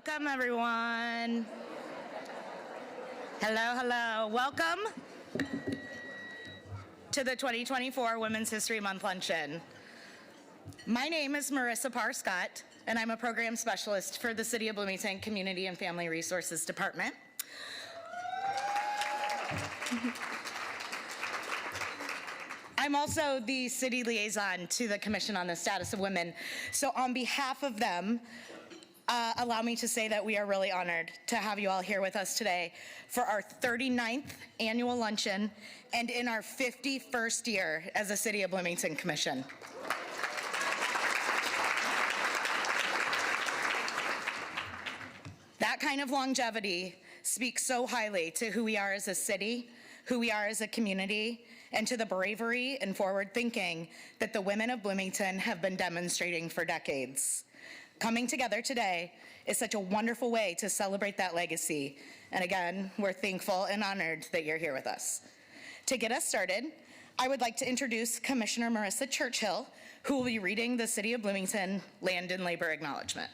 Welcome, everyone. Hello, hello. Welcome to the 2024 Women's History Month Luncheon. My name is Marissa Parr-Scott, and I'm a program specialist for the City of Bloomington Community and Family Resources Department. I'm also the city liaison to the Commission on the Status of Women. So on behalf of them, allow me to say that we are really honored to have you all here with us today for our 39th annual luncheon and in our 51st year as a City of Bloomington Commission. That kind of longevity speaks so highly to who we are as a city, who we are as a community, and to the bravery and forward thinking that the women of Bloomington have been demonstrating for decades. Coming together today is such a wonderful way to celebrate that legacy. And again, we're thankful and honored that you're here with us. To get us started, I would like to introduce Commissioner Marissa Churchill, who will be reading the City of Bloomington Land and Labor Acknowledgement.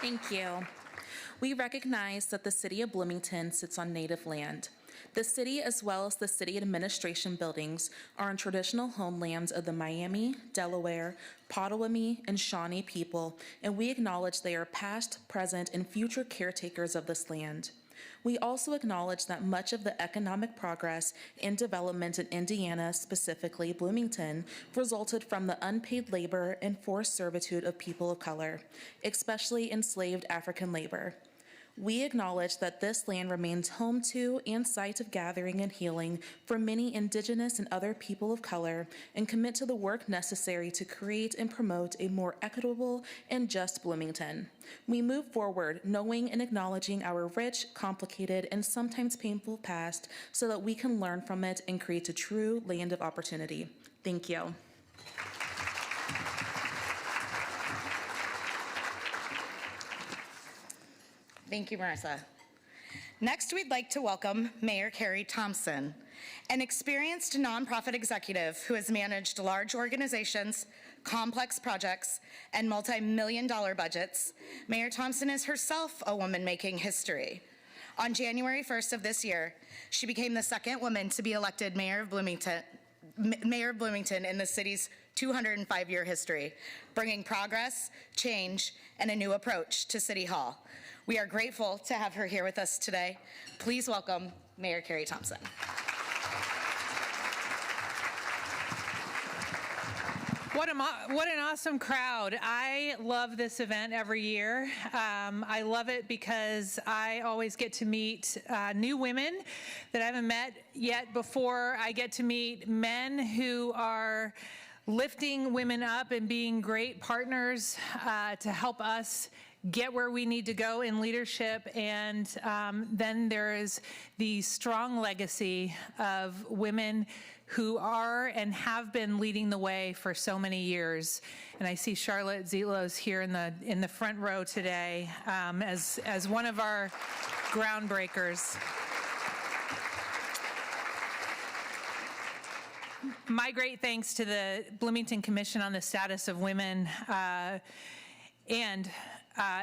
Thank you. We recognize that the City of Bloomington sits on Native land. The city, as well as the city administration buildings, are on traditional homelands of the Miami, Delaware, Potawatomi, and Shawnee people, and we acknowledge they are past, present, and future caretakers of this land. We also acknowledge that much of the economic progress and development in Indiana, specifically Bloomington, resulted from the unpaid labor and forced servitude of people of color, especially enslaved African labor. We acknowledge that this land remains home to and site of gathering and healing for many Indigenous and other people of color, and commit to the work necessary to create and promote a more equitable and just Bloomington. We move forward knowing and acknowledging our rich, complicated, and sometimes painful past so that we can learn from it and create a true land of opportunity. Thank you. Thank you, Marissa. Next, we'd like to welcome Mayor Carrie Thompson, an experienced nonprofit executive who has managed large organizations, complex projects, and multi-million-dollar budgets. Mayor Thompson is herself a woman making history. On January 1st of this year, she became the second woman to be elected Mayor of Bloomington in the city's 205-year history, bringing progress, change, and a new approach to City Hall. We are grateful to have her here with us today. Please welcome Mayor Carrie Thompson. What an awesome crowd. I love this event every year. I love it because I always get to meet new women that I haven't met yet before. I get to meet men who are lifting women up and being great partners to help us get where we need to go in leadership, and then there is the strong legacy of women who are and have been leading the way for so many years. And I see Charlotte Zietlows here in the front row today as one of our groundbreakers. My great thanks to the Bloomington Commission on the Status of Women and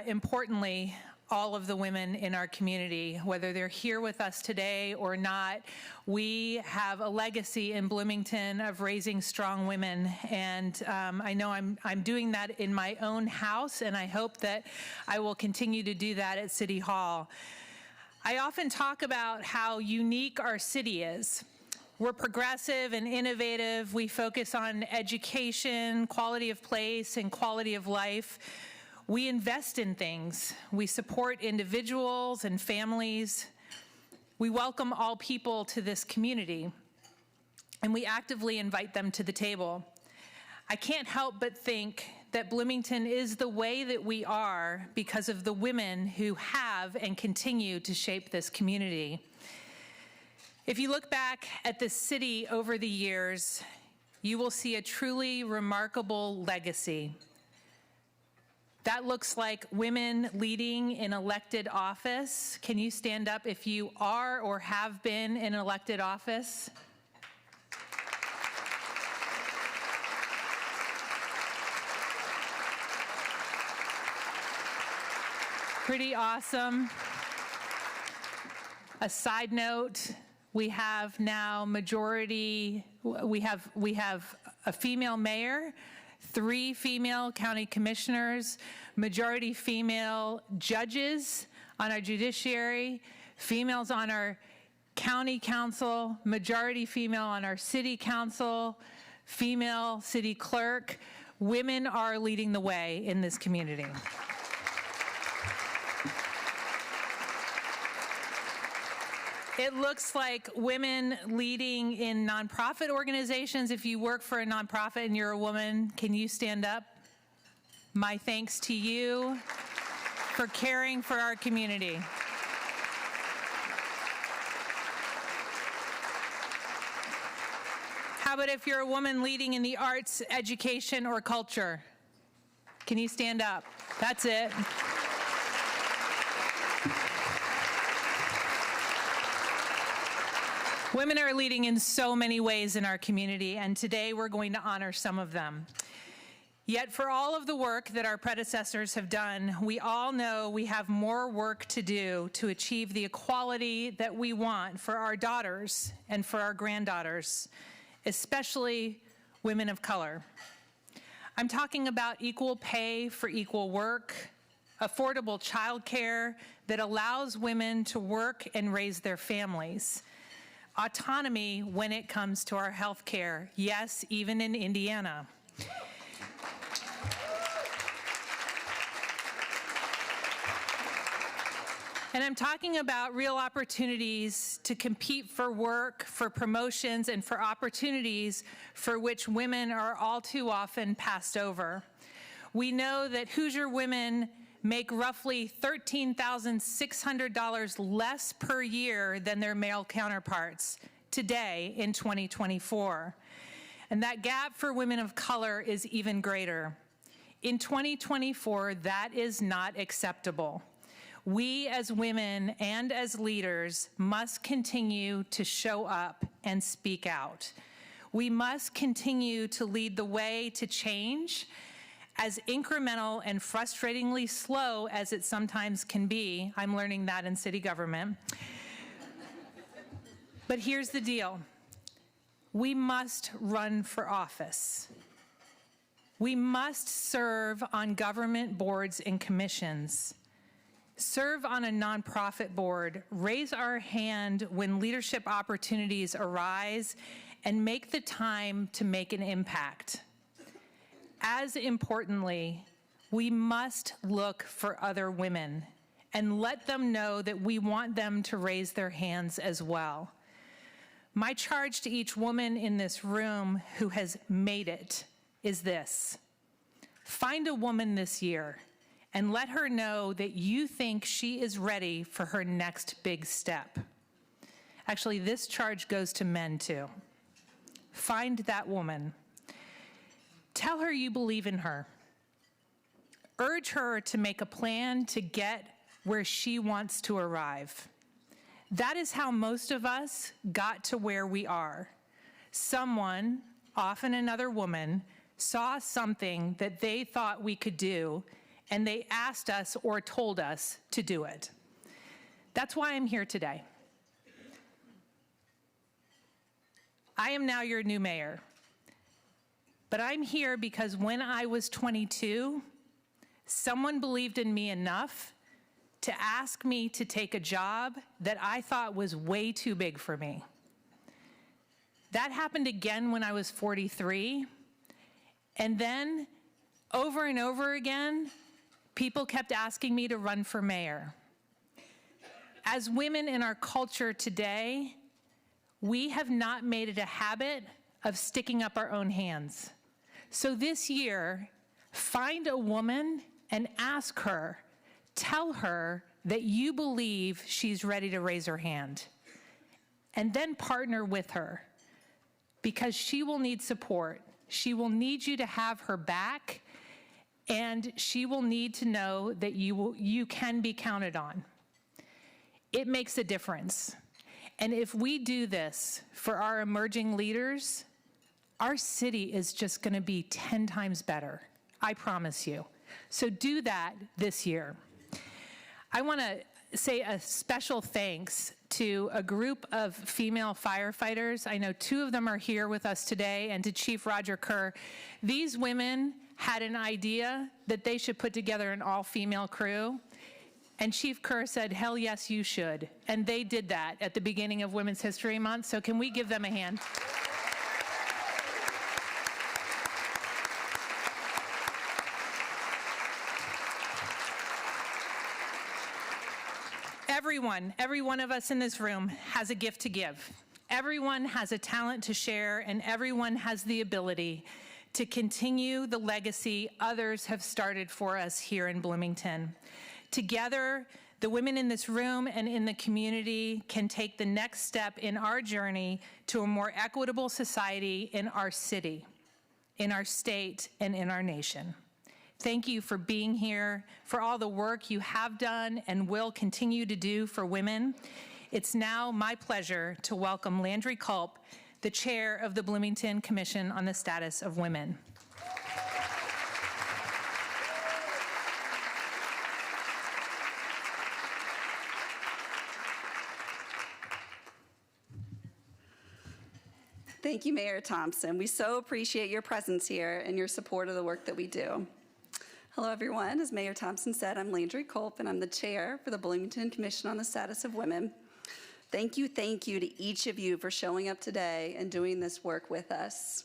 importantly, all of the women in our community, whether they're here with us today or not. We have a legacy in Bloomington of raising strong women, and I know I'm doing that in my own house, and I hope that I will continue to do that at City Hall. I often talk about how unique our city is. We're progressive and innovative. We focus on education, quality of place, and quality of life. We invest in things. We support individuals and families. We welcome all people to this community, and we actively invite them to the table. I can't help but think that Bloomington is the way that we are because of the women who have and continue to shape this community. If you look back at this city over the years, you will see a truly remarkable legacy. That looks like women leading in elected office. Can you stand up if you are or have been in elected office? Pretty awesome. A side note, we have now we have a female mayor, 3 female county commissioners, majority female judges on our judiciary, females on our county council, majority female on our city council, female city clerk. Women are leading the way in this community. It looks like women leading in nonprofit organizations. If you work for a nonprofit and you're a woman, can you stand up? My thanks to you for caring for our community. How about if you're a woman leading in the arts, education, or culture? Can you stand up? That's it. Women are leading in so many ways in our community, and today we're going to honor some of them. Yet for all of the work that our predecessors have done, we all know we have more work to do to achieve the equality that we want for our daughters and for our granddaughters, especially women of color. I'm talking about equal pay for equal work, affordable childcare that allows women to work and raise their families, autonomy when it comes to our health care, yes, even in Indiana. And I'm talking about real opportunities to compete for work, for promotions, and for opportunities for which women are all too often passed over. We know that Hoosier women make roughly $13,600 less per year than their male counterparts today in 2024. And that gap for women of color is even greater. In 2024, that is not acceptable. We as women and as leaders must continue to show up and speak out. We must continue to lead the way to change, as incremental and frustratingly slow as it sometimes can be. I'm learning that in city government. But here's the deal. We must run for office. We must serve on government boards and commissions, serve on a nonprofit board, raise our hand when leadership opportunities arise, and make the time to make an impact. As importantly, we must look for other women and let them know that we want them to raise their hands as well. My charge to each woman in this room who has made it is this: find a woman this year and let her know that you think she is ready for her next big step. Actually, this charge goes to men too. Find that woman. Tell her you believe in her. Urge her to make a plan to get where she wants to arrive. That is how most of us got to where we are. Someone, often another woman, saw something that they thought we could do, and they asked us or told us to do it. That's why I'm here today. I am now your new mayor. But I'm here because when I was 22, someone believed in me enough to ask me to take a job that I thought was way too big for me. That happened again when I was 43. And then, over and over again, people kept asking me to run for mayor. As women in our culture today, we have not made it a habit of sticking up our own hands. So this year, find a woman and ask her, tell her that you believe she's ready to raise her hand. And then partner with her, because she will need support. She will need you to have her back, and she will need to know that you can be counted on. It makes a difference. And if we do this for our emerging leaders, our city is just going to be 10 times better. I promise you. So do that this year. I want to say a special thanks to a group of female firefighters. I know 2 of them are here with us today, and to Chief Roger Kerr. These women had an idea that they should put together an all-female crew, and Chief Kerr said, hell yes, you should. And they did that at the beginning of Women's History Month, so can we give them a hand? Every one of us in this room has a gift to give. Everyone has a talent to share, and everyone has the ability to continue the legacy others have started for us here in Bloomington. Together, the women in this room and in the community can take the next step in our journey to a more equitable society in our city, in our state, and in our nation. Thank you for being here, for all the work you have done and will continue to do for women. It's now my pleasure to welcome Landry Culp, the chair of the Bloomington Commission on the Status of Women. Thank you, Mayor Thompson. We so appreciate your presence here and your support of the work that we do. Hello, everyone. As Mayor Thompson said, I'm Landry Culp, and I'm the chair for the Bloomington Commission on the Status of Women. Thank you to each of you for showing up today and doing this work with us.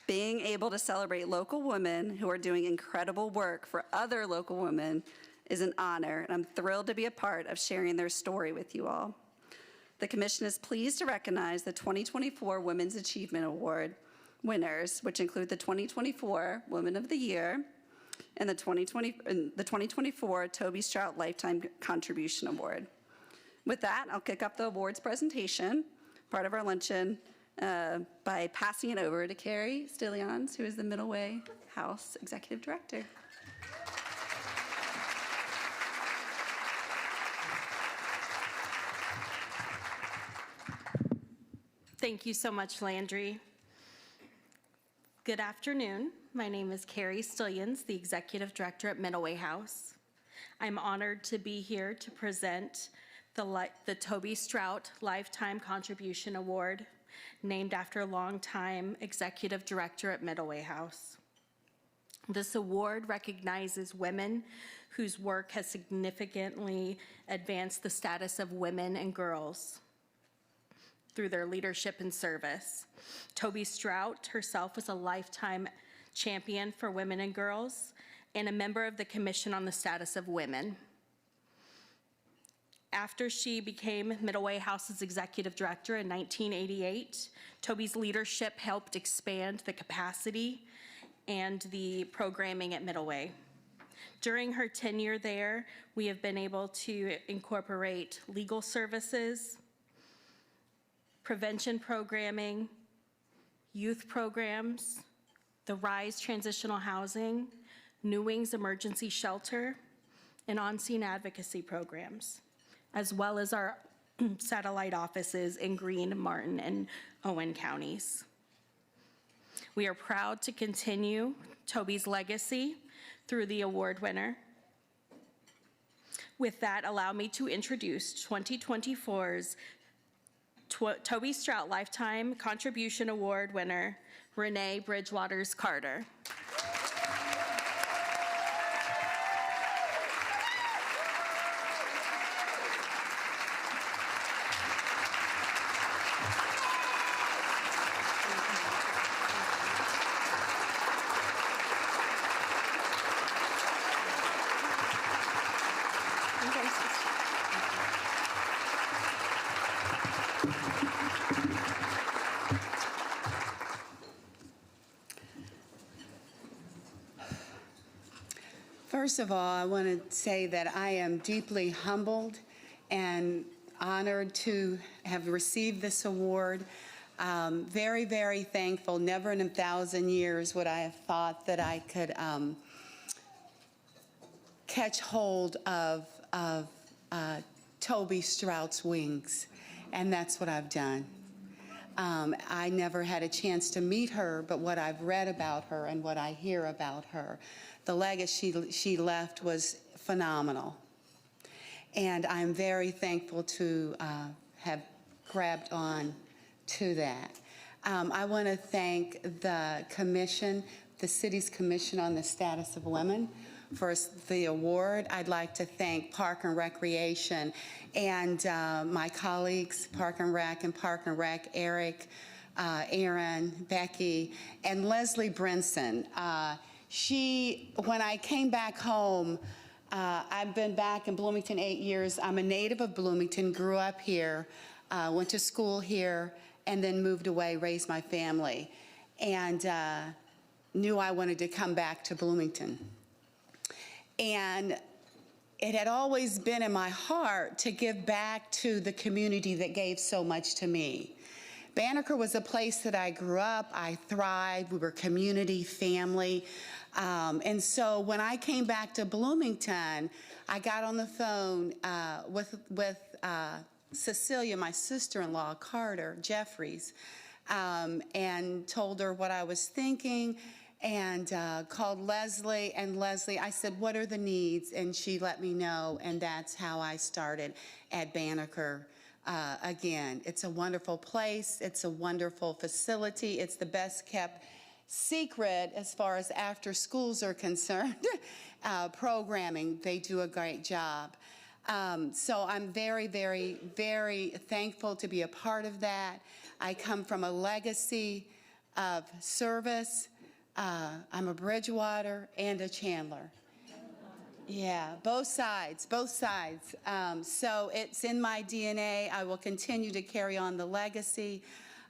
Being able to celebrate local women who are doing incredible work for other local women is an honor, and I'm thrilled to be a part of sharing their story with you all. The Commission is pleased to recognize the 2024 Women's Achievement Award winners, which include the 2024 Woman of the Year and the 2024 Toby Strout Lifetime Contribution Award. With that, I'll kick off the awards presentation, part of our luncheon, by passing it over to Carrie Stillians, who is the Middleway House Executive Director. Thank you so much, Landry. Good afternoon. My name is Carrie Stillians, the Executive Director at Middleway House. I'm honored to be here to present the Toby Strout Lifetime Contribution Award, named after longtime Executive Director at Middleway House. This award recognizes women whose work has significantly advanced the status of women and girls through their leadership and service. Toby Strout herself was a lifetime champion for women and girls and a member of the Commission on the Status of Women. After she became Middleway House's executive director in 1988, Toby's leadership helped expand the capacity and the programming at Middleway. During her tenure there, we have been able to incorporate legal services, prevention programming, youth programs, the RISE Transitional Housing, New Wings Emergency Shelter, and on-scene advocacy programs, as well as our satellite offices in Greene, Martin, and Owen counties. We are proud to continue Toby's legacy through the award winner. With that, allow me to introduce 2024's Toby Strout Lifetime Contribution Award winner, Renee Bridgewaters Carter. First of all, I want to say that I am deeply humbled and honored to have received this award. Very, very thankful. Never in 1,000 years would I have thought that I could catch hold of Toby Strout's wings, and that's what I've done. I never had a chance to meet her, but what I've read about her and what I hear about her, the legacy she left was phenomenal. and I'm very thankful to have grabbed on to that. I want to thank the commission, the city's commission on the status of women, for the award. I'd like to thank Park and Recreation and my colleagues, Park and Rec, Eric, Aaron, Becky, and Leslie Brinson. When I came back home, I've been back in Bloomington 8 years. I'm a native of Bloomington, grew up here, went to school here, and then moved away, raised my family, and knew I wanted to come back to Bloomington. And it had always been in my heart to give back to the community that gave so much to me. Banneker was a place that I grew up, I thrived, we were community, family. And so when I came back to Bloomington, I got on the phone with Cecilia, my sister-in-law, Carter Jeffries, and told her what I was thinking, and called Leslie, and Leslie, I said, what are the needs? And she let me know, and that's how I started at Banneker. Again, it's a wonderful place, it's a wonderful facility, it's the best kept secret as far as after schools are concerned. Programming, they do a great job. So I'm very, very, very thankful to be a part of that. I come from a legacy of service. I'm a Bridgewater and a Chandler. Yeah, both sides, both sides. So it's in my DNA. I will continue to carry on the legacy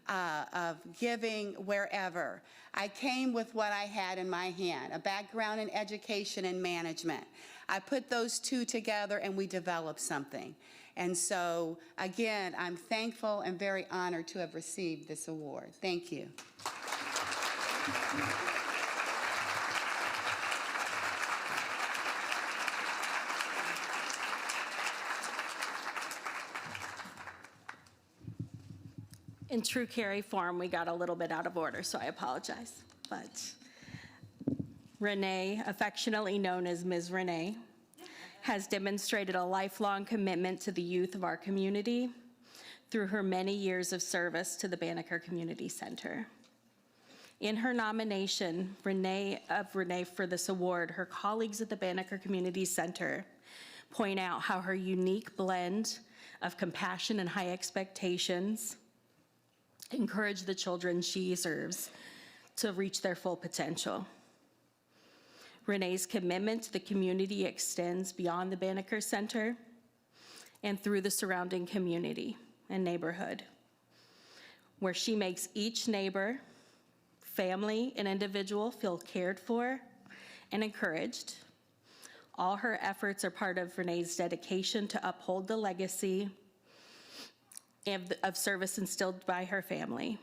of giving wherever. I came with what I had in my hand, a background in education and management. I put those two together and we developed something. And so, again, I'm thankful and very honored to have received this award. Thank you. In true Carrie form, we got a little bit out of order, so I apologize. But Renee, affectionately known as Ms. Renee, has demonstrated a lifelong commitment to the youth of our community through her many years of service to the Banneker Community Center. In her nomination, Renee for this award, her colleagues at the Banneker Community Center point out how her unique blend of compassion and high expectations encourage the children she serves to reach their full potential. Renee's commitment to the community extends beyond the Banneker Center and through the surrounding community and neighborhood, where she makes each neighbor, family, and individual feel cared for and encouraged. All her efforts are part of Renee's dedication to uphold the legacy of service instilled by her family.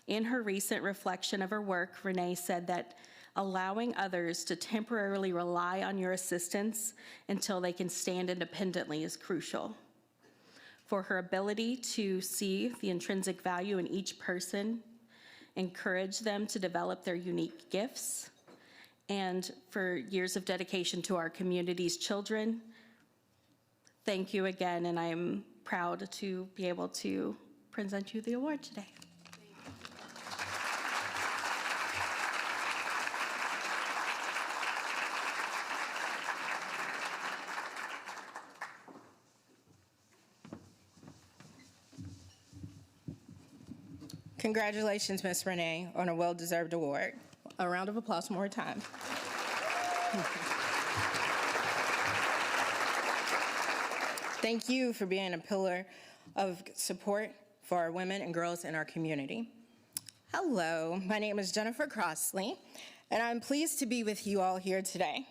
In her recent reflection of her work, Renee said that allowing others to temporarily rely on your assistance until they can stand independently is crucial. For her ability to see the intrinsic value in each person, encourage them to develop their unique gifts, and for years of dedication to our community's children. Thank you again, and I'm proud to be able to present you the award today. Congratulations, Ms. Renee, on a well-deserved award. A round of applause one more time. Thank you for being a pillar of support for our women and girls in our community. Hello, my name is Jennifer Crossley, and I'm pleased to be with you all here today.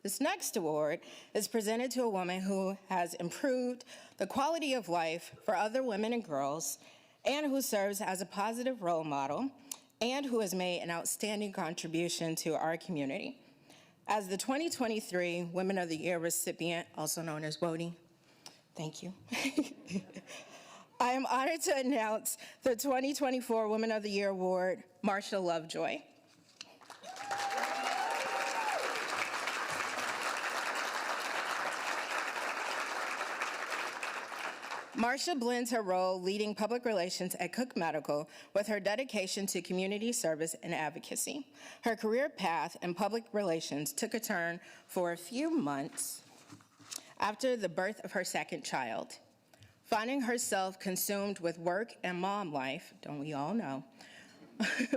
This next award is presented to a woman who has improved the quality of life for other women and girls, and who serves as a positive role model, and who has made an outstanding contribution to our community. As the 2023 Women of the Year recipient, also known as WODY, thank you. I am honored to announce the 2024 Women of the Year Award, Marsha Lovejoy. Marcia blends her role leading public relations at Cook Medical with her dedication to community service and advocacy. Her career path in public relations took a turn for a few months after the birth of her second child. Finding herself consumed with work and mom life, don't we all know,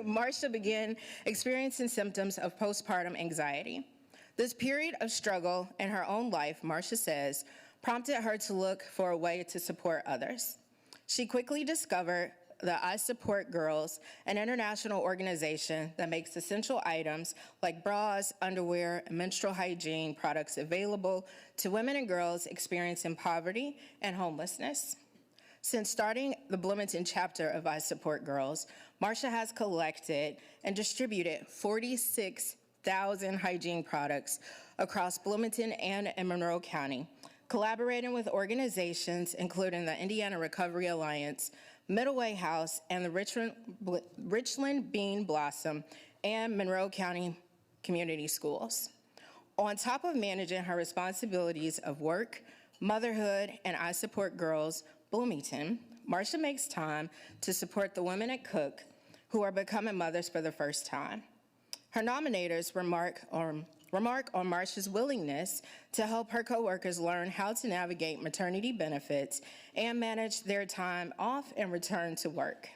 Marcia began experiencing symptoms of postpartum anxiety. This period of struggle in her own life, Marcia says, prompted her to look for a way to support others. She quickly discovered the I Support Girls, an international organization that makes essential items like bras, underwear, and menstrual hygiene products available to women and girls experiencing poverty and homelessness. Since starting the Bloomington chapter of I Support Girls, Marcia has collected and distributed 46,000 hygiene products across Bloomington and in Monroe County, collaborating with organizations including the Indiana Recovery Alliance, Middle Way House, and the Richland Bean Blossom and Monroe County Community Schools. On top of managing her responsibilities of work, motherhood, and I Support Girls Bloomington, Marcia makes time to support the women at Cook who are becoming mothers for the first time. Her nominators remark on Marcia's willingness to help her coworkers learn how to navigate maternity benefits and manage their time off and return to work.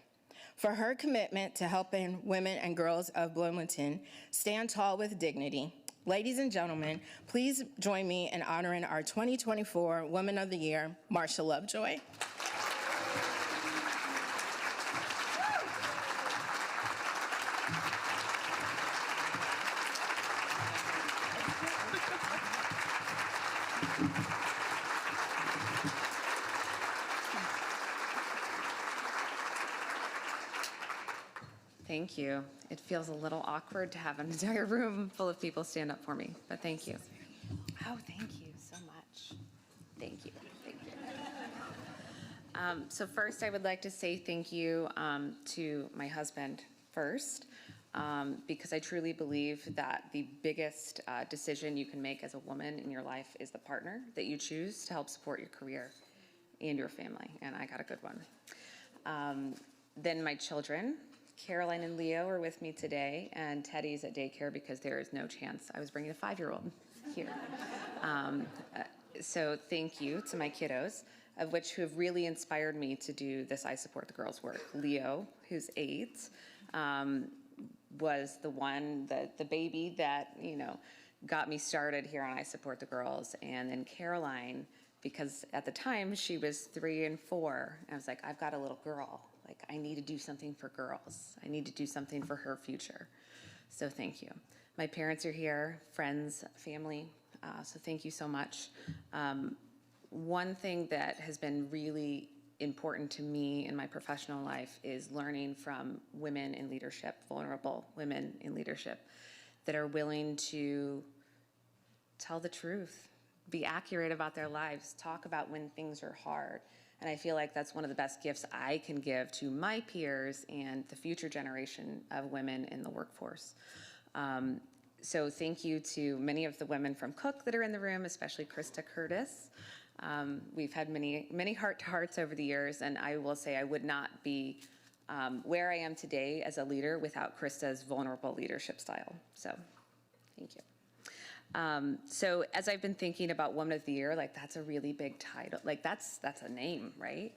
For her commitment to helping women and girls of Bloomington stand tall with dignity, ladies and gentlemen, please join me in honoring our 2024 Women of the Year, Marcia Lovejoy. Thank you. It feels a little awkward to have an entire room full of people stand up for me, but thank you. Oh, thank you so much. Thank you. Thank you. So first, I would like to say thank you to my husband first, because I truly believe that the biggest decision you can make as a woman in your life is the partner that you choose to help support your career and your family, and I got a good one. Then my children. Caroline and Leo are with me today, and Teddy's at daycare because there is no chance I was bringing a 5-year-old here. So thank you to my kiddos, of which who have really inspired me to do this I Support the Girls work. Leo, who's 8, was the one, the baby that, got me started here on I Support the Girls. And then Caroline, because at the time she was 3 and 4, I was like, I've got a little girl. Like, I need to do something for girls. I need to do something for her future. So thank you. My parents are here, friends, family, so thank you so much. One thing that has been really important to me in my professional life is learning from women in leadership, vulnerable women in leadership, that are willing to tell the truth, be accurate about their lives, talk about when things are hard. And I feel like that's one of the best gifts I can give to my peers and the future generation of women in the workforce. So thank you to many of the women from Cook that are in the room, especially Krista Curtis. We've had many heart-to-hearts over the years, and I will say I would not be where I am today as a leader without Krista's vulnerable leadership style. So thank you. So as I've been thinking about Woman of the Year, like that's a really big title. Like that's a name, right?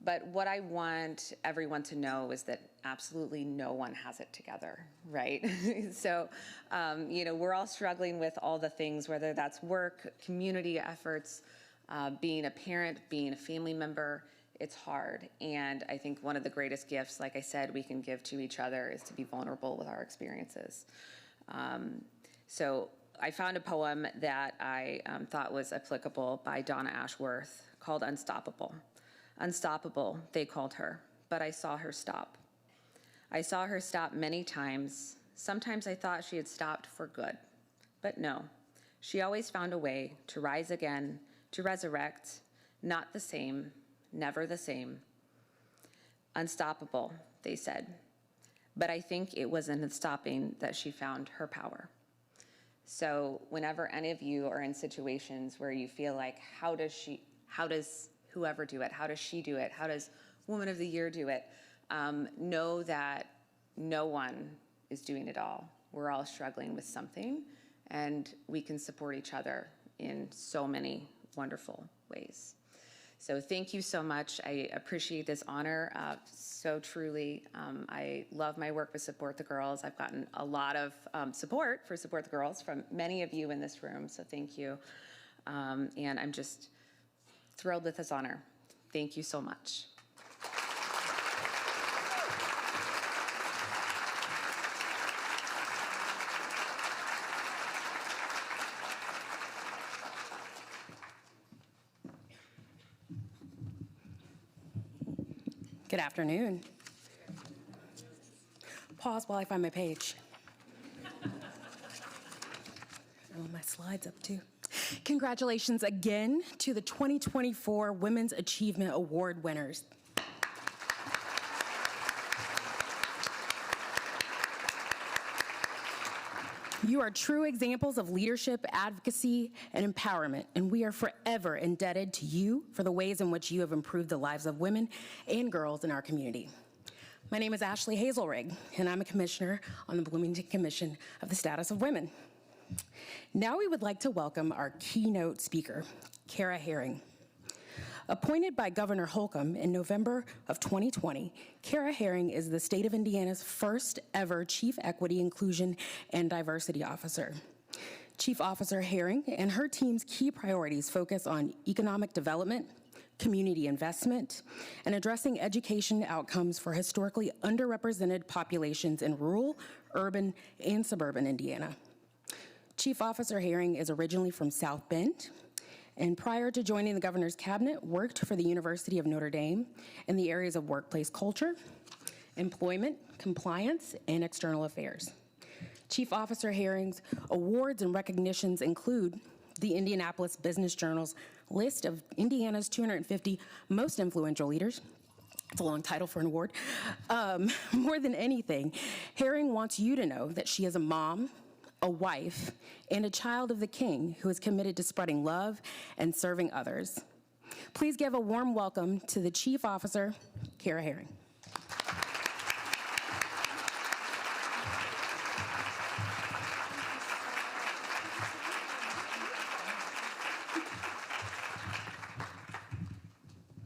But what I want everyone to know is that absolutely no one has it together, right? So, we're all struggling with all the things, whether that's work, community efforts, being a parent, being a family member. It's hard. And I think one of the greatest gifts, like I said, we can give to each other is to be vulnerable with our experiences. So I found a poem that I thought was applicable by Donna Ashworth called Unstoppable. Unstoppable, they called her, but I saw her stop. I saw her stop many times. Sometimes I thought she had stopped for good, but no. She always found a way to rise again, to resurrect, not the same, never the same. Unstoppable, they said, but I think it was in the stopping that she found her power. So whenever any of you are in situations where you feel like, how does whoever do it? How does she do it? How does Woman of the Year do it? Know that no one is doing it all. We're all struggling with something, and we can support each other in so many wonderful ways. So thank you so much. I appreciate this honor so truly. I love my work with Support the Girls. I've gotten a lot of support for Support the Girls from many of you in this room, so thank you. And I'm just thrilled with this honor. Thank you so much. Good afternoon. Pause while I find my page. Oh, my slides up too. Congratulations again to the 2024 Women's Achievement Award winners. You are true examples of leadership, advocacy, and empowerment, and we are forever indebted to you for the ways in which you have improved the lives of women and girls in our community. My name is Ashley Hazelrig, and I'm a commissioner on the Bloomington Commission of the Status of Women. Now we would like to welcome our keynote speaker, Kara Herring. Appointed by Governor Holcomb in November of 2020, Kara Herring is the state of Indiana's first ever Chief Equity, Inclusion, and Diversity Officer. Chief Officer Herring and her team's key priorities focus on economic development, community investment, and addressing education outcomes for historically underrepresented populations in rural, urban, and suburban Indiana. Chief Officer Herring is originally from South Bend, and prior to joining the governor's cabinet, worked for the University of Notre Dame in the areas of workplace culture, employment, compliance, and external affairs. Chief Officer Herring's awards and recognitions include the Indianapolis Business Journal's list of Indiana's 250 most influential leaders. It's a long title for an award. More than anything, Herring wants you to know that she is a mom, a wife, and a child of the King who is committed to spreading love and serving others. Please give a warm welcome to the Chief Officer, Kara Herring.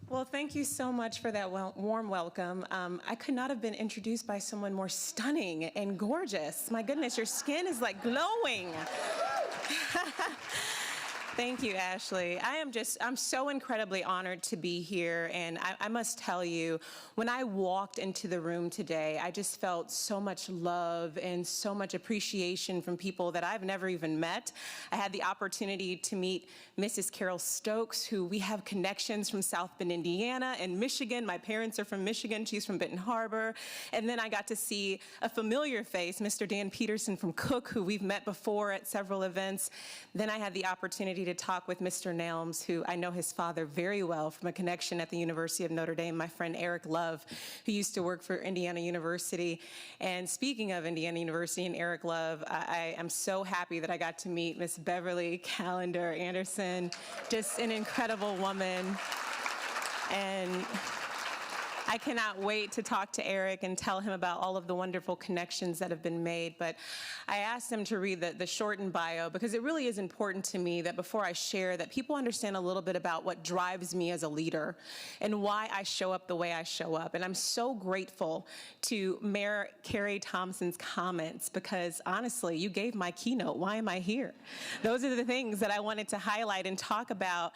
Well, thank you so much for that warm welcome. I could not have been introduced by someone more stunning and gorgeous. My goodness, your skin is like glowing. Thank you, Ashley. I'm so incredibly honored to be here, and I must tell you, when I walked into the room today, I just felt so much love and so much appreciation from people that I've never even met. I had the opportunity to meet Mrs. Carol Stokes, who we have connections from South Bend, Indiana, and Michigan. My parents are from Michigan. She's from Benton Harbor. And then I got to see a familiar face, Mr. Dan Peterson from Cook, who we've met before at several events. Then I had the opportunity to talk with Mr. Nelms, who I know his father very well from a connection at the University of Notre Dame, my friend Eric Love, who used to work for Indiana University. And speaking of Indiana University and Eric Love, I am so happy that I got to meet Miss Beverly Callender Anderson, just an incredible woman. And I cannot wait to talk to Eric and tell him about all of the wonderful connections that have been made. But I asked him to read the shortened bio because it really is important to me that before I share that people understand a little bit about what drives me as a leader and why I show up the way I show up. And I'm so grateful to Mayor Carrie Thompson's comments because honestly, you gave my keynote. Why am I here? Those are the things that I wanted to highlight and talk about,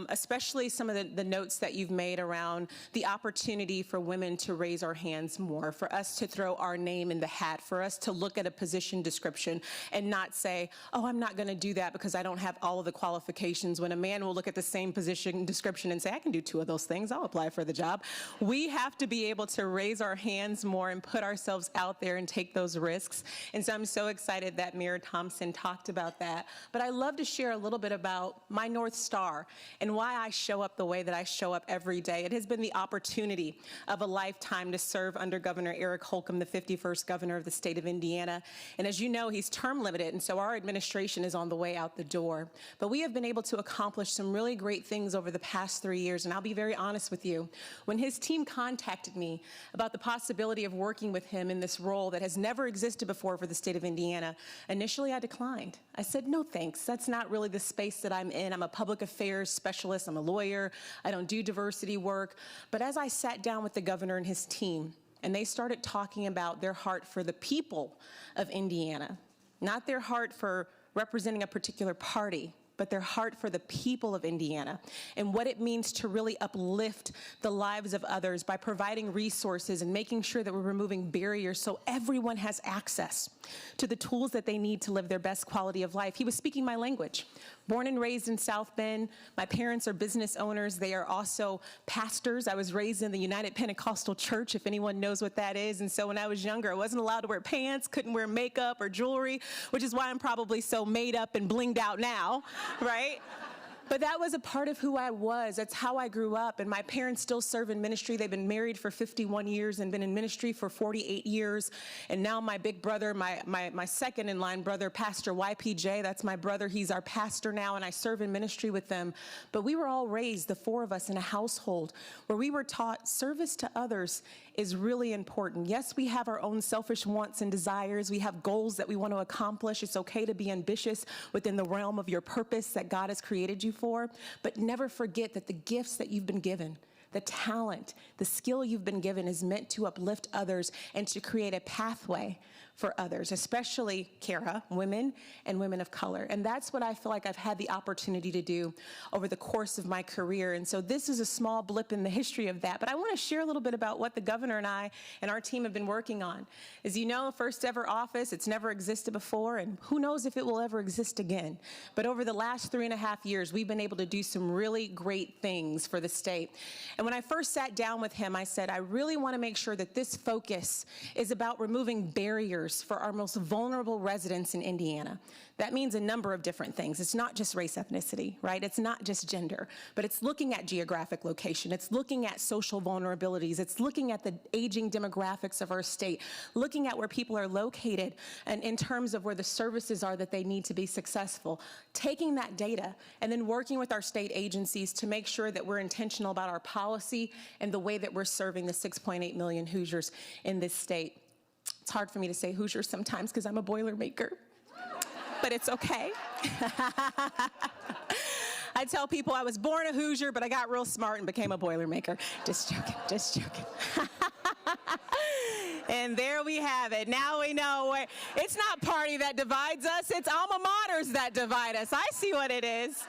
especially some of the notes that you've made around the opportunity for women to raise our hands more, for us to throw our name in the hat, for us to look at a position description and not say, oh, I'm not going to do that because I don't have all of the qualifications, when a man will look at the same position description and say, I can do 2 of those things, I'll apply for the job. We have to be able to raise our hands more and put ourselves out there and take those risks. And so I'm so excited that Mayor Thompson talked about that. But I love to share a little bit about my North Star and why I show up the way that I show up every day. It has been the opportunity opportunity of a lifetime to serve under Governor Eric Holcomb, the 51st governor of the state of Indiana. And as you know, he's term limited, and so our administration is on the way out the door. But we have been able to accomplish some really great things over the past 3 years, and I'll be very honest with you. When his team contacted me about the possibility of working with him in this role that has never existed before for the state of Indiana, initially I declined. I said, no thanks, that's not really the space that I'm in. I'm a public affairs specialist, I'm a lawyer, I don't do diversity work. But as I sat down with the governor and his team, and they started talking about their heart for the people of Indiana, not their heart for representing a particular party, but their heart for the people of Indiana and what it means to really uplift the lives of others by providing resources and making sure that we're removing barriers so everyone has access to the tools that they need to live their best quality of life. He was speaking my language. Born and raised in South Bend, my parents are business owners. They are also pastors. I was raised in the United Pentecostal Church, if anyone knows what that is. And so when I was younger, I wasn't allowed to wear pants, couldn't wear makeup or jewelry, which is why I'm probably so made up and blinged out now, right? But that was a part of who I was. That's how I grew up. And my parents still serve in ministry. They've been married for 51 years and been in ministry for 48 years. And now my big brother, my second in line brother, Pastor YPJ, that's my brother. He's our pastor now, and I serve in ministry with them. But we were all raised, the four of us, in a household where we were taught service to others is really important. Yes, we have our own selfish wants and desires. We have goals that we want to accomplish. It's okay to be ambitious within the realm of your purpose that God has created you for, but never forget that the gifts that you've been given, the talent, the skill you've been given is meant to uplift others and to create a pathway for others, especially Kara, women and women of color. And that's what I feel like I've had the opportunity to do over the course of my career. And so this is a small blip in the history of that. But I want to share a little bit about what the governor and I and our team have been working on. As you know, first ever office, it's never existed before, and who knows if it will ever exist again. But over the last 3.5 years, we've been able to do some really great things for the state. And when I first sat down with him, I said, I really want to make sure that this focus is about removing barriers for our most vulnerable residents in Indiana. That means a number of different things. It's not just race, ethnicity, right? It's not just gender, but it's looking at geographic location. It's looking at social vulnerabilities. It's looking at the aging demographics of our state, looking at where people are located and in terms of where the services are that they need to be successful, taking that data and then working with our state agencies to make sure that we're intentional about our policy and the way that we're serving the 6.8 million Hoosiers in this state. It's hard for me to say Hoosier sometimes because I'm a Boilermaker, but it's okay. I tell people I was born a Hoosier, but I got real smart and became a Boilermaker. Just joking, just joking. And there we have it. Now we know it's not party that divides us, it's alma maters that divide us. I see what it is.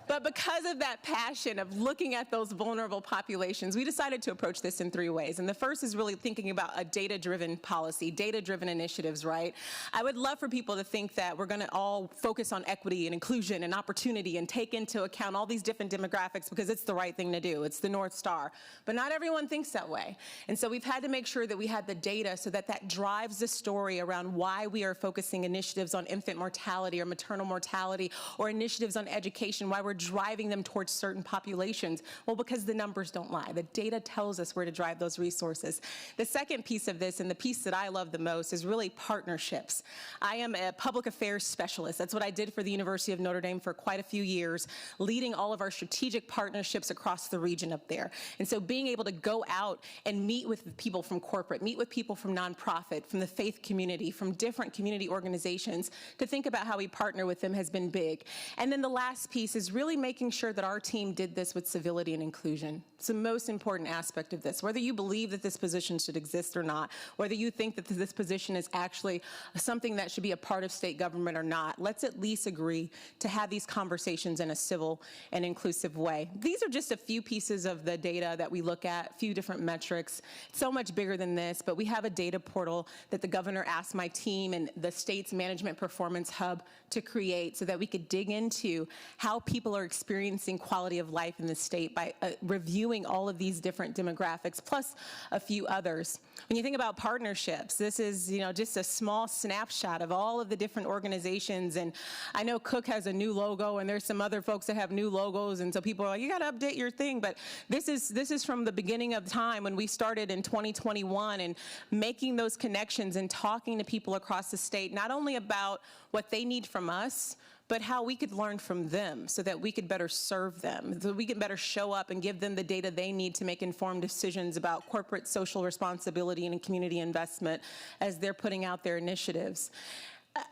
But because of that passion of looking at those vulnerable populations, we decided to approach this in 3 ways. And the first is really thinking about a data-driven policy, data-driven initiatives, right? I would love for people to think that we're going to all focus on equity and inclusion and opportunity and take into account all these different demographics because it's the right thing to do. It's the North Star. But not everyone thinks that way. And so we've had to make sure that we had the data so that that drives the story around why we are focusing initiatives on infant mortality or maternal mortality or initiatives on education, why we're driving them towards certain populations? Well, because the numbers don't lie. The data tells us where to drive those resources. The second piece of this, and the piece that I love the most, is really partnerships. I am a public affairs specialist. That's what I did for the University of Notre Dame for quite a few years, leading all of our strategic partnerships across the region up there. And so being able to go out and meet with people from corporate, meet with people from nonprofit, from the faith community, from different community organizations, to think about how we partner with them has been big. And then the last piece is really making sure that our team did this with civility and inclusion. It's the most important aspect of this. Whether you believe that this position should exist or not, whether you think that this position is actually something that should be a part of state government or not, let's at least agree to have these conversations in a civil and inclusive way. These are just a few pieces of the data that we look at, a few different metrics. It's so much bigger than this, but we have a data portal that the governor asked my team and the state's management performance hub to create so that we could dig into how people are experiencing quality of life in the state by reviewing all of these different demographics, plus a few others. When you think about partnerships, this is, just a small snapshot of all of the different organizations. And I know Cook has a new logo, and there's some other folks that have new logos, and so people are like, you got to update your thing. But this is from the beginning of time when we started in 2021 and making those connections and talking to people across the state, not only about what they need from us, but how we could learn from them so that we could better serve them, so we can better show up and give them the data they need to make informed decisions about corporate social responsibility and community investment as they're putting out their initiatives.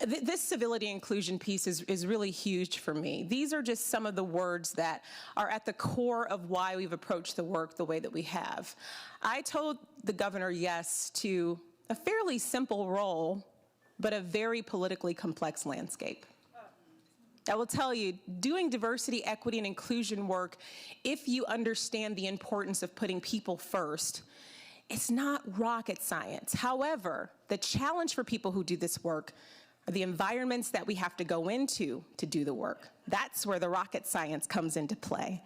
This civility inclusion piece is really huge for me. These are just some of the words that are at the core of why we've approached the work the way that we have. I told the governor yes to a fairly simple role, but a very politically complex landscape. I will tell you, doing diversity, equity, and inclusion work, if you understand the importance of putting people first, it's not rocket science. However, the challenge for people who do this work are the environments that we have to go into to do the work. That's where the rocket science comes into play.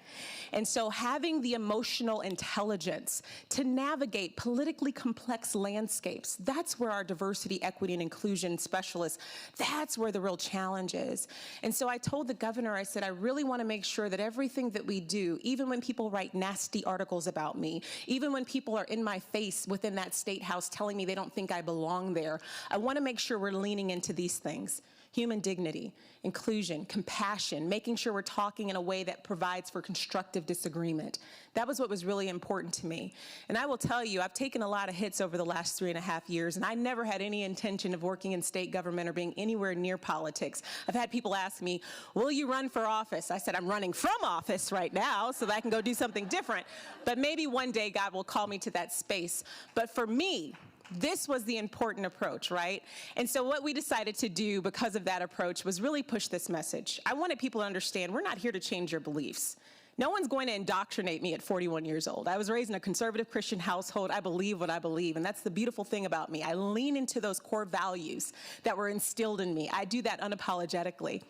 And so having the emotional intelligence to navigate politically complex landscapes, that's where our diversity, equity, and inclusion specialists, that's where the real challenge is. And so I told the governor, I said, I really want to make sure that everything that we do, even when people write nasty articles about me, even when people are in my face within that state house telling me they don't think I belong there, I want to make sure we're leaning into these things. Human dignity, inclusion, compassion, making sure we're talking in a way that provides for constructive disagreement. That was what was really important to me. And I will tell you, I've taken a lot of hits over the last 3.5 years, and I never had any intention of working in state government or being anywhere near politics. I've had people ask me, will you run for office? I said, I'm running from office right now so that I can go do something different. But maybe one day God will call me to that space. But for me, this was the important approach, right? And so what we decided to do because of that approach was really push this message. I wanted people to understand we're not here to change your beliefs. No one's going to indoctrinate me at 41 years old. I was raised in a conservative Christian household. I believe what I believe, and that's the beautiful thing about me. I lean into those core values that were instilled in me. I do that unapologetically.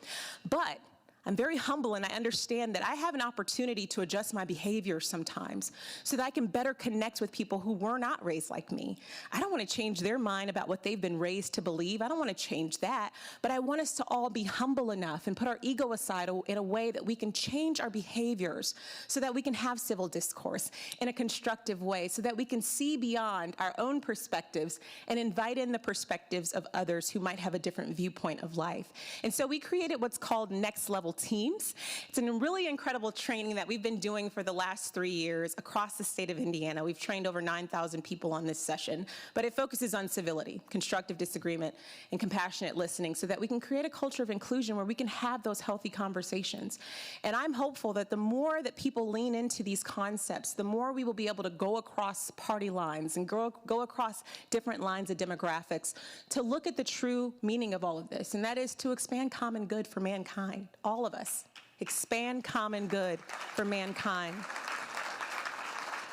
But I'm very humble, and I understand that I have an opportunity to adjust my behavior sometimes so that I can better connect with people who were not raised like me. I don't want to change their mind about what they've been raised to believe. I don't want to change that, but I want us to all be humble enough and put our ego aside in a way that we can change our behaviors so that we can have civil discourse in a constructive way, so that we can see beyond our own perspectives and invite in the perspectives of others who might have a different viewpoint of life. And so we created what's called Next Level Teams. It's a really incredible training that we've been doing for the last 3 years across the state of Indiana. We've trained over 9,000 people on this session, but it focuses on civility, constructive disagreement, and compassionate listening so that we can create a culture of inclusion where we can have those healthy conversations. And I'm hopeful that the more that people lean into these concepts, the more we will be able to go across party lines and go across different lines of demographics to look at the true meaning of all of this, and that is to expand common good for mankind, all of us. Expand common good for mankind.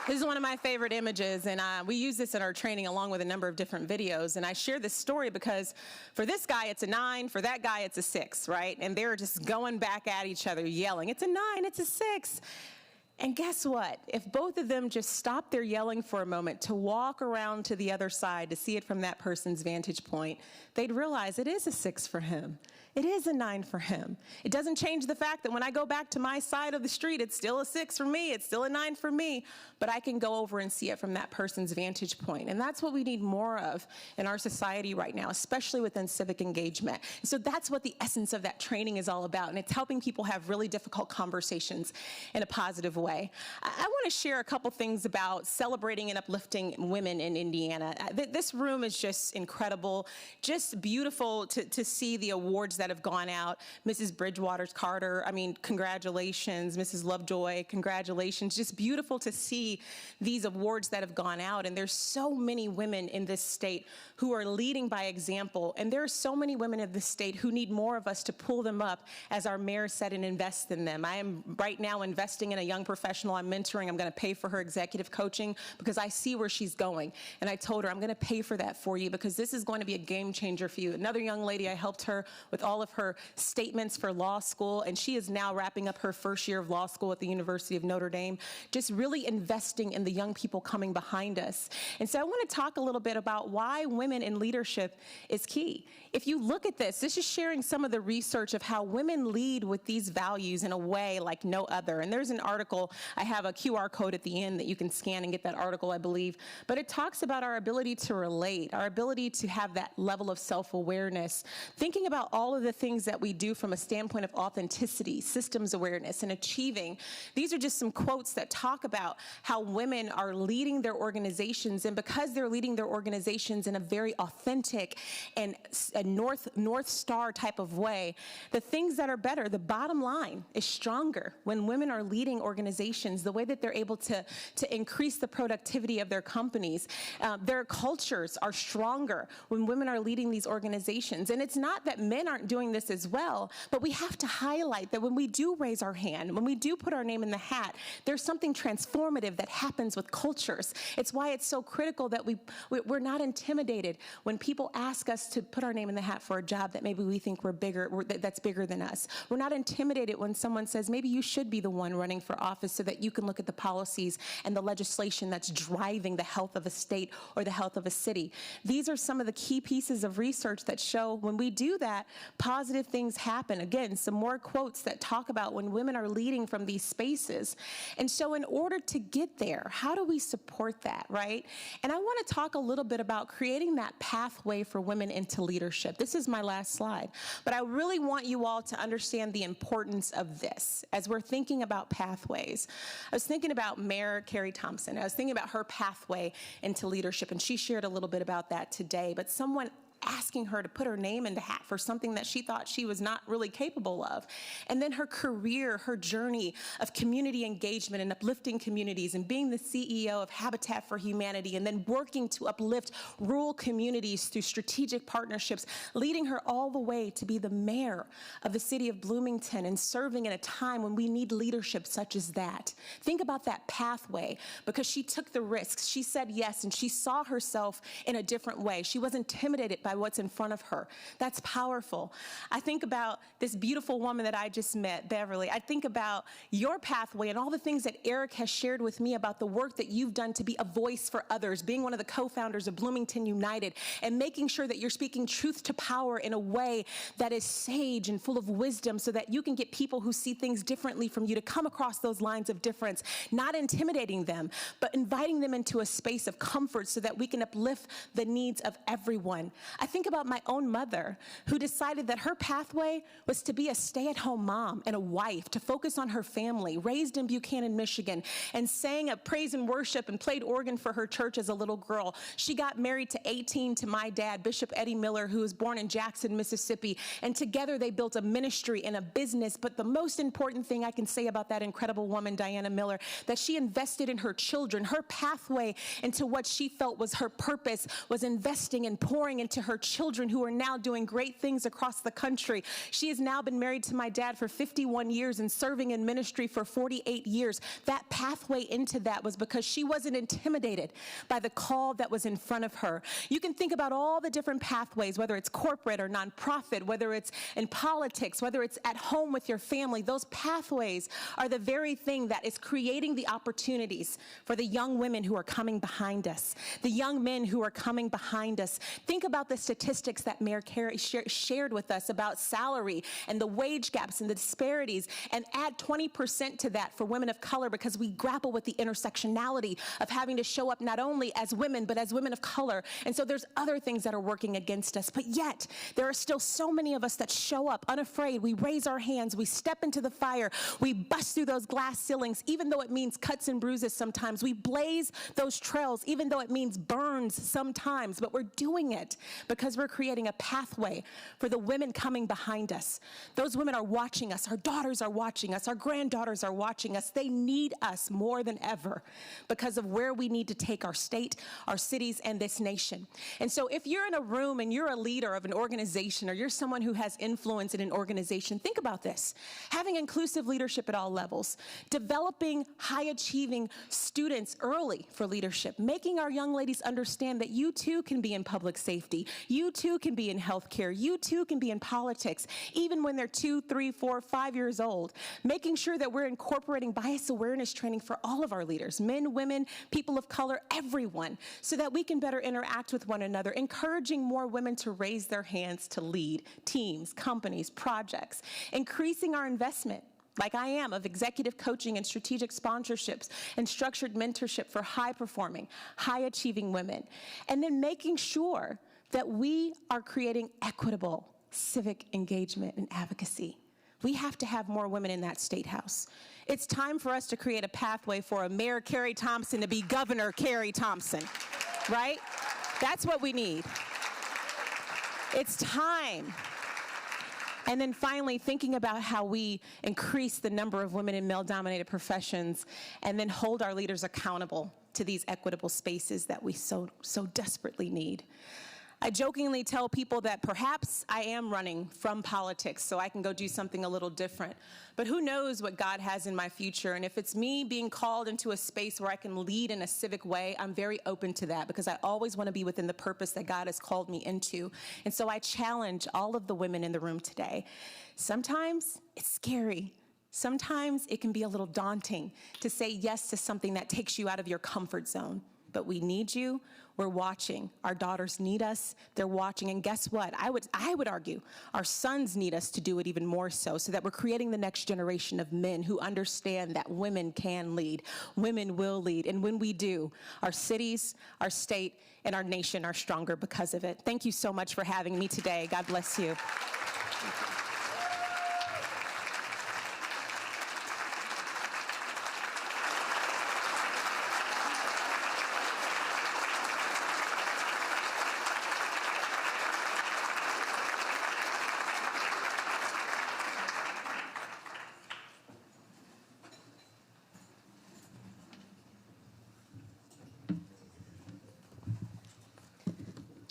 This is one of my favorite images, and we use this in our training along with a number of different videos. And I share this story because for this guy, it's a 9. For that guy, it's a 6, right? And they're just going back at each other, yelling, it's a 9, it's a 6. And guess what? If both of them just stopped their yelling for a moment to walk around to the other side to see it from that person's vantage point, they'd realize it is a 6 for him. It is a 9 for him. It doesn't change the fact that when I go back to my side of the street, it's still a 6 for me, it's still a 9 for me, but I can go over and see it from that person's vantage point. And that's what we need more of in our society right now, especially within civic engagement. And so that's what the essence of that training is all about, and it's helping people have really difficult conversations in a positive way. I want to share a couple things about celebrating and uplifting women in Indiana. This room is just incredible, just beautiful to see the awards that have gone out. Mrs. Bridgewater Carter, I mean, congratulations. Mrs. Lovejoy, congratulations. Just beautiful to see these awards that have gone out. And there's so many women in this state who are leading by example. And there are so many women in this state who need more of us to pull them up, as our mayor said, and invest in them. I am right now investing in a young professional I'm mentoring. I'm going to pay for her executive coaching because I see where she's going. And I told her, I'm going to pay for that for you because this is going to be a game changer for you. Another young lady, I helped her with all of her statements for law school, and she is now wrapping up her first year of law school at the University of Notre Dame, just really investing in the young people coming behind us. And so I want to talk a little bit about why women in leadership is key. If you look at this is sharing some of the research of how women lead with these values in a way like no other. And there's an article, I have a QR code at the end that you can scan and get that article, I believe. But it talks about our ability to relate, our ability to have that level of self-awareness, thinking about all of the things that we do from a standpoint of authenticity, systems awareness, and achieving. These are just some quotes that talk about how women are leading their organizations, and because they're leading their organizations in a very authentic and a North Star type of way, the things that are better, the bottom line is stronger when women are leading organizations, the way that they're able to increase the productivity of their companies. Their cultures are stronger when women are leading these organizations. And it's not that men aren't doing this as well, but we have to highlight that when we do raise our hand, when we do put our name in the hat, there's something transformative that happens with cultures. It's why it's so critical that we're not intimidated when people ask us to put our name in the hat for a job that maybe we think that's bigger than us. We're not intimidated when someone says, maybe you should be the one running for office so that you can look at the policies and the legislation that's driving the health of a state or the health of a city. These are some of the key pieces of research that show when we do that, positive things happen. Again, some more quotes that talk about when women are leading from these spaces. And so in order to get there, how do we support that, right? And I want to talk a little bit about creating that pathway for women into leadership. This is my last slide, but I really want you all to understand the importance of this as we're thinking about pathways. I was thinking about Mayor Carrie Thompson. I was thinking about her pathway into leadership, and she shared a little bit about that today, but someone asking her to put her name in the hat for something that she thought she was not really capable of. And then her career, her journey of community engagement and uplifting communities and being the CEO of Habitat for Humanity and then working to uplift rural communities through strategic partnerships, leading her all the way to be the mayor of the city of Bloomington and serving in a time when we need leadership such as that. Think about that pathway, because she took the risks. She said yes, and she saw herself in a different way. She was intimidated by what's in front of her. That's powerful. I think about this beautiful woman that I just met, Beverly. I think about your pathway and all the things that Eric has shared with me about the work that you've done to be a voice for others, being one of the co-founders of Bloomington United, and making sure that you're speaking truth to power in a way that is sage and full of wisdom so that you can get people who see things differently from you to come across those lines of difference, not intimidating them, but inviting them into a space of comfort so that we can uplift the needs of everyone. I think about my own mother, who decided that her pathway was to be a stay-at-home mom and a wife, to focus on her family, raised in Buchanan, Michigan, and sang a praise and worship and played organ for her church as a little girl. She got married to 18 to my dad, Bishop Eddie Miller, who was born in Jackson, Mississippi, and together they built a ministry and a business. But the most important thing I can say about that incredible woman, Diana Miller, that she invested in her children. Her pathway into what she felt was her purpose was investing and pouring into her children, who are now doing great things across the country. She has now been married to my dad for 51 years and serving in ministry for 48 years. That pathway into that was because she wasn't intimidated by the call that was in front of her. You can think about all the different pathways, whether it's corporate or nonprofit, whether it's in politics, whether it's at home with your family. Those pathways are the very thing that is creating the opportunities for the young women who are coming behind us, the young men who are coming behind us. Think about the statistics that Mayor Carey shared with us about salary and the wage gaps and the disparities, and add 20% to that for women of color, because we grapple with the intersectionality of having to show up not only as women, but as women of color. And so there's other things that are working against us, but yet there are still so many of us that show up unafraid. We raise our hands, we step into the fire, we bust through those glass ceilings, even though it means cuts and bruises sometimes. We blaze those trails, even though it means burns sometimes, but we're doing it because we're creating a pathway for the women coming behind us. Those women are watching us. Our daughters are watching us. Our granddaughters are watching us. They need us more than ever because of where we need to take our state, our cities, and this nation. And so if you're in a room and you're a leader of an organization, or you're someone who has influence in an organization, think about this. Having inclusive leadership at all levels, developing high-achieving students early for leadership, making our young ladies understand that you too can be in public safety. You too can be in healthcare. You too can be in politics, even when they're 2, 3, 4, 5 years old. Making sure that we're incorporating bias awareness training for all of our leaders, men, women, people of color, everyone, so that we can better interact with one another, encouraging more women to raise their hands to lead teams, companies, projects, increasing our investment, like I am, of executive coaching and strategic sponsorships and structured mentorship for high-performing, high-achieving women, and then making sure that we are creating equitable civic engagement and advocacy. We have to have more women in that state house. It's time for us to create a pathway for a Mayor Carrie Thompson to be Governor Carrie Thompson, right? That's what we need. It's time. And then finally, thinking about how we increase the number of women in male-dominated professions and then hold our leaders accountable to these equitable spaces that we so desperately need. I jokingly tell people that perhaps I am running from politics so I can go do something a little different. But who knows what God has in my future? And if it's me being called into a space where I can lead in a civic way, I'm very open to that because I always want to be within the purpose that God has called me into. And so I challenge all of the women in the room today. Sometimes it's scary. Sometimes it can be a little daunting to say yes to something that takes you out of your comfort zone. But we need you. We're watching. Our daughters need us. They're watching. And guess what? I would argue our sons need us to do it even more so that we're creating the next generation of men who understand that women can lead. Women will lead. And when we do, our cities, our state, and our nation are stronger because of it. Thank you so much for having me today. God bless you.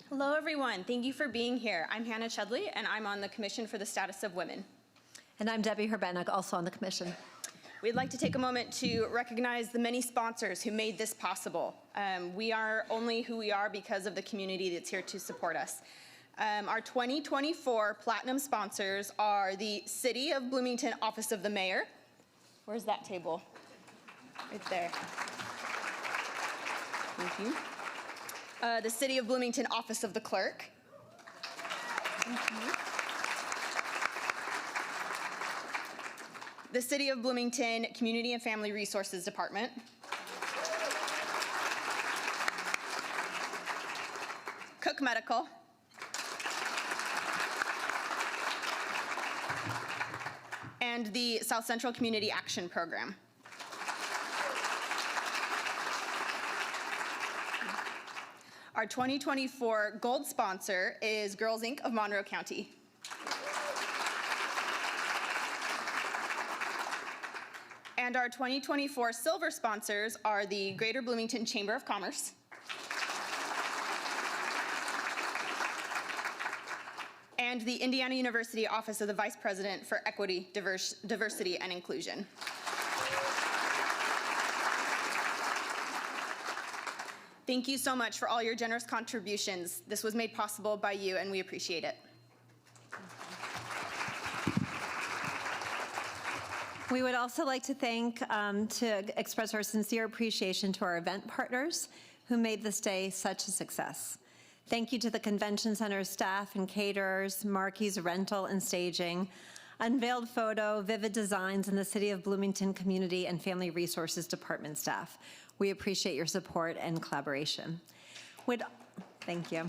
Hello, everyone. Thank you for being here. I'm Hannah Chudley, and I'm on the Commission for the Status of Women. And I'm Debbie Herbenek, also on the commission. We'd like to take a moment to recognize the many sponsors who made this possible. We are only who we are because of the community that's here to support us. Our 2024 Platinum sponsors are the City of Bloomington Office of the Mayor. Where's that table? Right there. Thank you. The City of Bloomington Office of the Clerk. Thank you. The City of Bloomington Community and Family Resources Department. Cook Medical. And the South Central Community Action Program. Our 2024 gold sponsor is Girls Inc. of Monroe County. And our 2024 silver sponsors are the Greater Bloomington Chamber of Commerce, and the Indiana University Office of the Vice President for Equity, Diversity, and Inclusion. Thank you so much for all your generous contributions. This was made possible by you, and we appreciate it. We would also like to express our sincere appreciation to our event partners who made this day such a success. Thank you to the Convention Center staff and caterers, Marquis Rental and Staging, Unveiled Photo, Vivid Designs, and the City of Bloomington Community and Family Resources Department staff. We appreciate your support and collaboration. Thank you.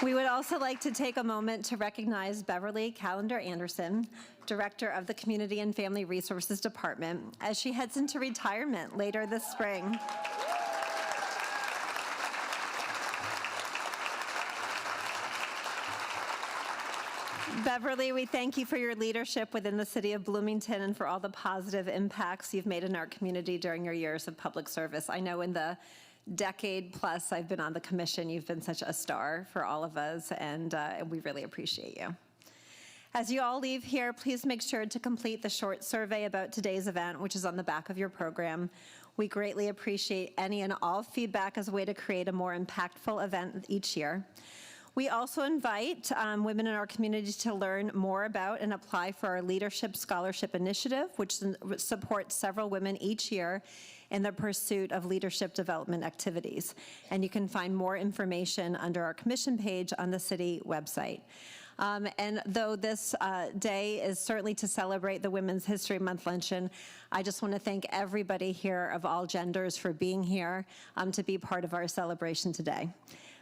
We would also like to take a moment to recognize Beverly Callender Anderson, Director of the Community and Family Resources Department, as she heads into retirement later this spring. Beverly, we thank you for your leadership within the City of Bloomington and for all the positive impacts you've made in our community during your years of public service. I know in the decade plus I've been on the commission, you've been such a star for all of us, and we really appreciate you. As you all leave here, please make sure to complete the short survey about today's event, which is on the back of your program. We greatly appreciate any and all feedback as a way to create a more impactful event each year. We also invite women in our community to learn more about and apply for our Leadership Scholarship Initiative, which supports several women each year in the pursuit of leadership development activities. And you can find more information under our commission page on the city website. And though this day is certainly to celebrate the Women's History Month Luncheon, I just want to thank everybody here of all genders for being here to be part of our celebration today.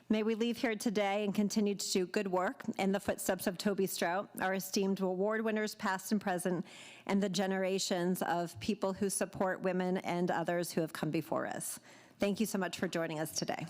May we leave here today and continue to do good work in the footsteps of Toby Strout, our esteemed award winners past and present, and the generations of people who support women and others who have come before us. Thank you so much for joining us today.